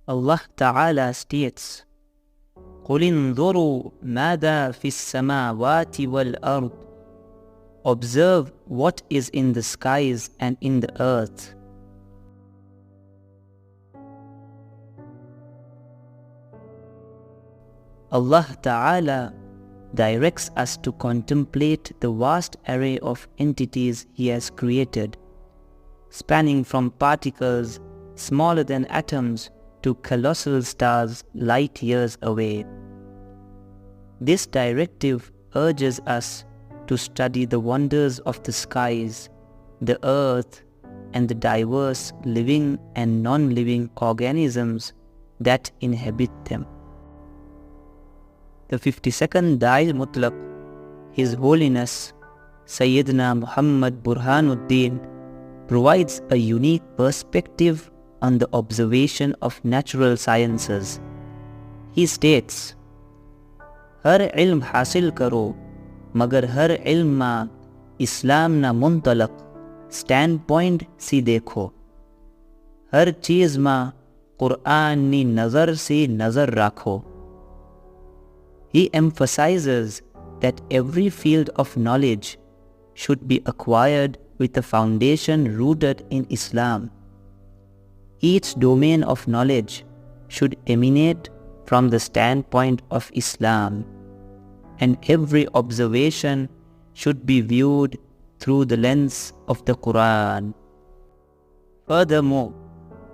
Allah Ta'ala states, قُلِ انظُرُوا مَاذَا فِي السَّمَاوَاتِ وَالْأَرْضِ. Observe what is in the skies and in the earth. Allah Ta'ala directs us to contemplate the vast array of entities He has created, spanning from particles smaller than atoms to colossal stars light years away. This directive urges us to study the wonders of the skies, the earth, and the diverse living and non-living organisms that inhabit them. The 52nd Dai Mutlaq, His Holiness Sayyidina Muhammad Burhanuddin, provides a unique perspective on the observation of natural sciences. He states, हर इल्म हासिल करो मगर हर इल्म मा इस्लाम ना मुंतलक stand point सी देखो. हर चीज़ मा कुरान नी नज़र सी नज़र राखो. He emphasizes that every field of knowledge should be acquired with a foundation rooted in Islam. Each domain of knowledge should emanate from the standpoint of Islam, and every observation should be viewed through the lens of the Quran. Furthermore,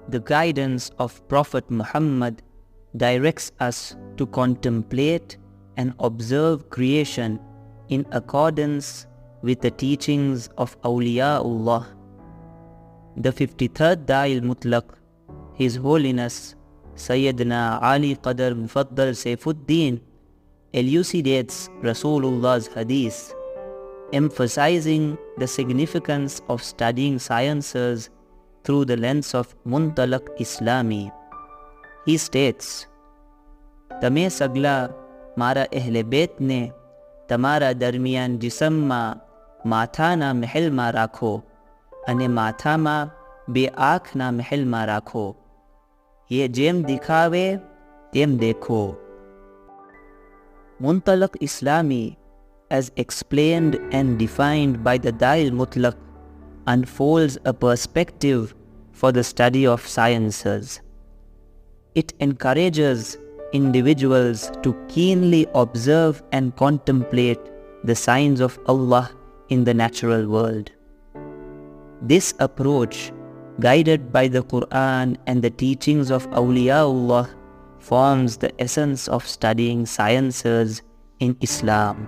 the guidance of Prophet Muhammad directs us to contemplate and observe creation in accordance with the teachings of Awliyaullah. The 53rd Da'il Mutlaq, His Holiness Sayyidina Ali Qadr Mufaddal Saifuddin, elucidates Rasulullah's hadith, emphasizing the significance of studying sciences through the lens of Muntalaq Islami. He states, "Tame sagla mara ahle bet ne tamara darmiyan jism ma matha na mahal ma rakho ane matha ma be aankh na mahal ma rakho. Ye jem dikhave tem dekho." Muntalaq Islami, as explained and defined by the Da'il Mutlaq, unfolds a perspective for the study of sciences. It encourages individuals to keenly observe and contemplate the signs of Allah in the natural world. This approach, guided by the Quran and the teachings of Awliyaullah, forms the essence of studying sciences in Islam.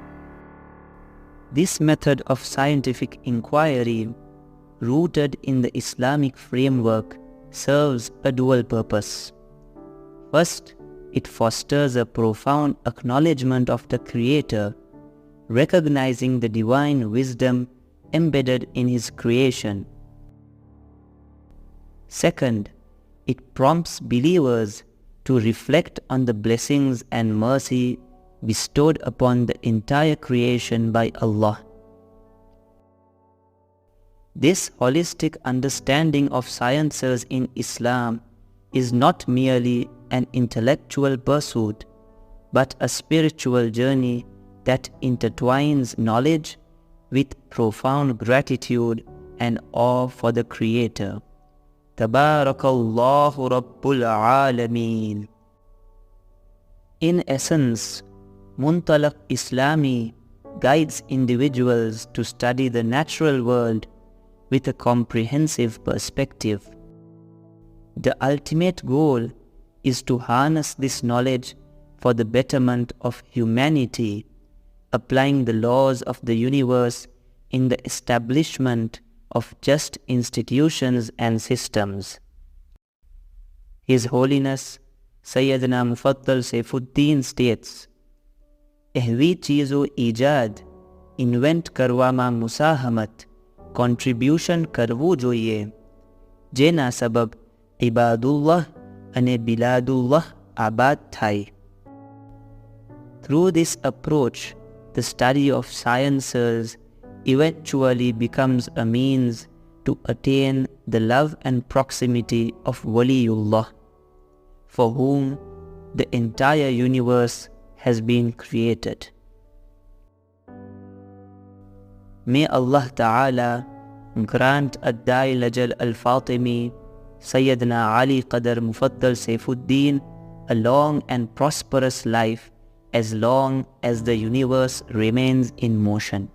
This method of scientific inquiry, rooted in the Islamic framework, serves a dual purpose. First, it fosters a profound acknowledgement of the Creator, recognizing the divine wisdom embedded in His creation. Second, it prompts believers to reflect on the blessings and mercy bestowed upon the entire creation by Allah. This holistic understanding of sciences in Islam is not merely an intellectual pursuit, but a spiritual journey that intertwines knowledge with profound gratitude and awe for the Creator. Tabarakallahu Rabbul Alameen. In essence, Muntalaq Islami guides individuals to study the natural world with a comprehensive perspective. The ultimate goal is to harness this knowledge for the betterment of humanity, applying the laws of the universe in the establishment of just institutions and systems. His Holiness Sayyidina Mufaddal Saifuddin states, "Ehvi cheezo ijad, invent karwama musahamat, contribution karvu જોઈએ, જેના સબબ ibadullah અને biladullah abad થાય." Through this approach, the study of sciences eventually becomes a means to attain the love and proximity of Waliullah, for whom the entire universe has been created. May Allah Ta'ala grant Ad-Da'i Lajal Al-Fatimi, Sayyidina Ali Qadar Mufaddal Saifuddin, a long and prosperous life as long as the universe remains in motion.